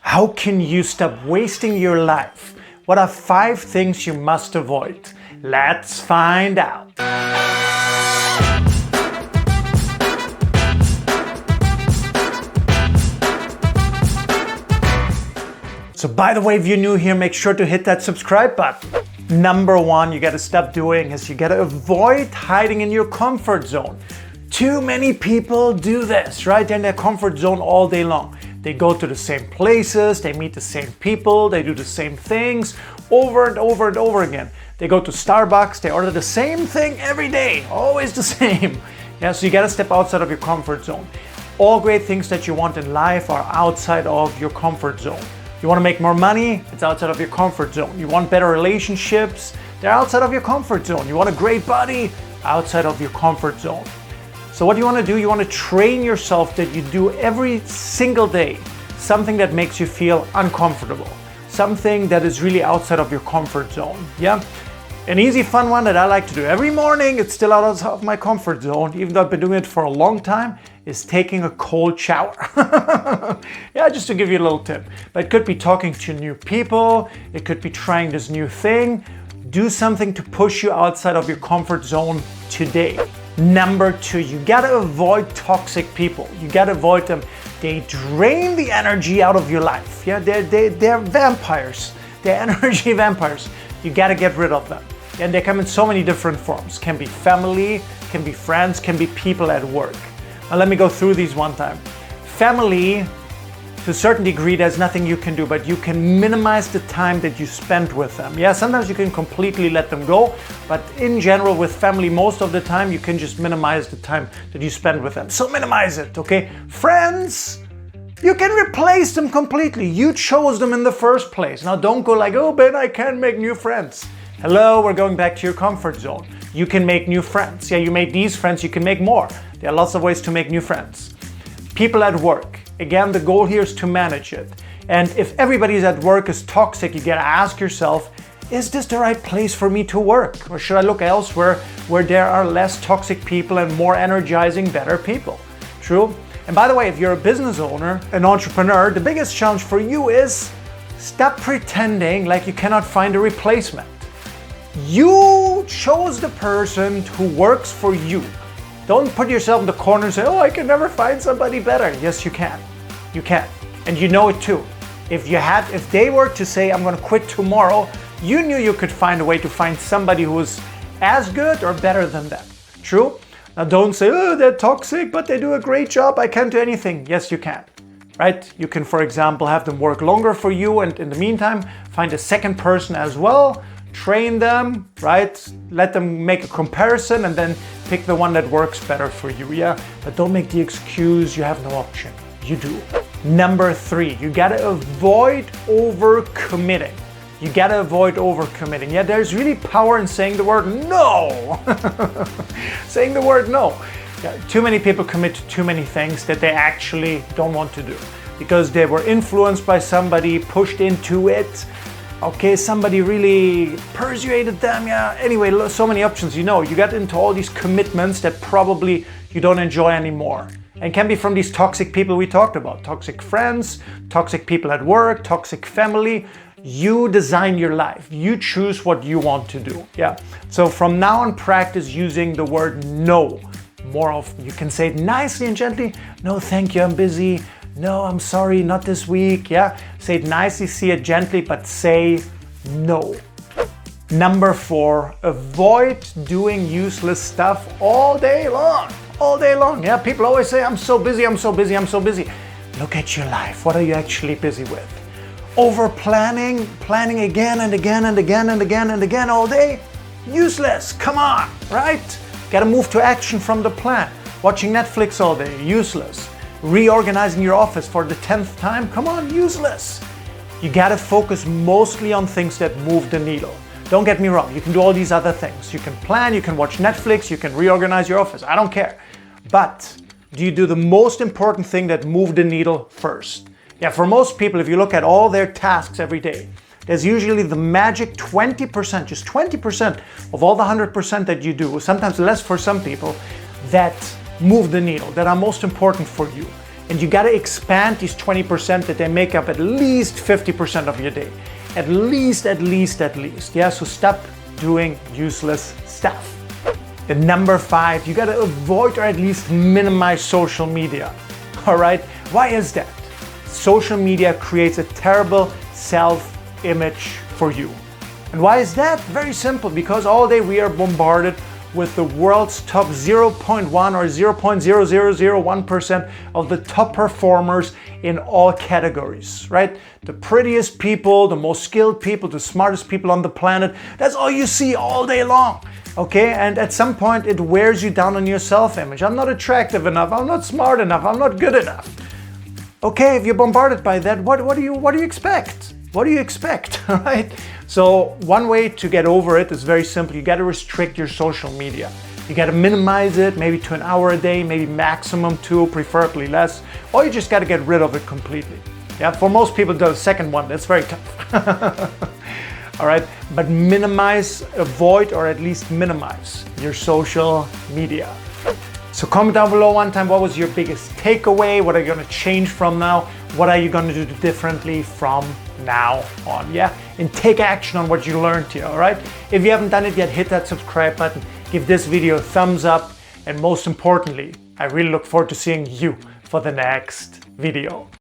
How can you stop wasting your life? What are 5 things you must avoid? Let's find out. So by the way, if you're new here, make sure to hit that subscribe button. Number 1 you gotta stop doing is you gotta avoid hiding in your comfort zone. Too many people do this, right? They're in their comfort zone all day long. They go to the same places, they meet the same people, they do the same things over and over and over again. They go to Starbucks, they order the same thing every day, always the same. Yeah, so you gotta step outside of your comfort zone. All great things that you want in life are outside of your comfort zone. You wanna make more money? It's outside of your comfort zone. You want better relationships? They're outside of your comfort zone. You want a great body? Outside of your comfort zone. So what you want to do, you want to train yourself that you do every single day something that makes you feel uncomfortable, something that is really outside of your comfort zone. Yeah, an easy fun one that I like to do every morning, it's still out of my comfort zone, even though I've been doing it for a long time, is taking a cold shower. Yeah, just to give you a little tip. But it could be talking to new people, it could be trying this new thing. Do something to push you outside of your comfort zone today. Number 2, you gotta avoid toxic people. You gotta avoid them. They drain the energy out of your life. Yeah, they're vampires. They're energy vampires. You gotta get rid of them. And they come in so many different forms. Can be family, can be friends, can be people at work. Now let me go through these one time. Family, to a certain degree, there's nothing you can do, but you can minimize the time that you spend with them. Yeah, sometimes you can completely let them go, but in general with family, most of the time, you can just minimize the time that you spend with them. So minimize it, okay? Friends, you can replace them completely. You chose them in the first place. Now don't go like, oh, Ben, I can't make new friends. Hello, we're going back to your comfort zone. You can make new friends. Yeah, you made these friends, you can make more. There are lots of ways to make new friends. People at work. Again, the goal here is to manage it. And if everybody's at work is toxic, you gotta ask yourself, is this the right place for me to work? Or should I look elsewhere where there are less toxic people and more energizing, better people? True? And by the way, if you're a business owner, an entrepreneur, the biggest challenge for you is stop pretending like you cannot find a replacement. You chose the person who works for you. Don't put yourself in the corner and say, oh, I can never find somebody better. Yes, you can. You can. And you know it too. If they were to say, I'm going to quit tomorrow, you knew you could find a way to find somebody who is as good or better than them. True? Now don't say, oh, they're toxic, but they do a great job. I can't do anything. Yes, you can. Right? You can, for example, have them work longer for you, and in the meantime, find a second person as well. Train them, right? Let them make a comparison and then pick the one that works better for you, yeah? But don't make the excuse you have no option. You do. Number 3, you gotta avoid overcommitting. You gotta avoid overcommitting. Yeah, there's really power in saying the word no. Saying the word no. Yeah, too many people commit to too many things that they actually don't want to do because they were influenced by somebody, pushed into it. Okay, somebody really persuaded them, yeah. Anyway, so many options, you know. You got into all these commitments that probably you don't enjoy anymore. And can be from these toxic people we talked about. Toxic friends, toxic people at work, toxic family. You design your life. You choose what you want to do, yeah. So from now on, practice using the word no more often. You can say it nicely and gently. No, thank you, I'm busy. No, I'm sorry, not this week, yeah? Say it nicely, say it gently, but say no. Number 4, avoid doing useless stuff all day long. All day long, yeah? People always say, I'm so busy, I'm so busy, I'm so busy. Look at your life. What are you actually busy with? Over planning again and again and again and again and again all day? Useless, come on, right? Gotta move to action from the plan. Watching Netflix all day, useless. Reorganizing your office for the 10th time? Come on, useless. You gotta focus mostly on things that move the needle. Don't get me wrong, you can do all these other things. You can plan, you can watch Netflix, you can reorganize your office, I don't care. But do you do the most important thing that move the needle first? Yeah, for most people, if you look at all their tasks every day, there's usually the magic 20%, just 20% of all the 100% that you do, sometimes less for some people, that move the needle, that are most important for you. And you gotta expand these 20% that they make up at least 50% of your day. At least. Yeah, so stop doing useless stuff. The number 5, you gotta avoid or at least minimize social media. All right, why is that? Social media creates a terrible self-image for you. And why is that? Very simple, because all day we are bombarded with the world's top 0.1 or 0.0001% of the top performers in all categories, right? The prettiest people, the most skilled people, the smartest people on the planet. That's all you see all day long, okay? And at some point it wears you down on your self-image. I'm not attractive enough, I'm not smart enough, I'm not good enough. Okay, if you're bombarded by that, what do you expect? What do you expect, all right? So one way to get over it is very simple. You gotta restrict your social media. You gotta minimize it, maybe to an hour a day, maybe maximum 2, preferably less, or you just gotta get rid of it completely. Yeah, for most people, the second one, that's very tough. All right, but minimize, avoid, or at least minimize your social media. So comment down below one time, what was your biggest takeaway? What are you gonna change from now? What are you gonna do differently from now on? Yeah, and take action on what you learned here, all right? If you haven't done it yet, hit that subscribe button, give this video a thumbs up, and most importantly, I really look forward to seeing you for the next video.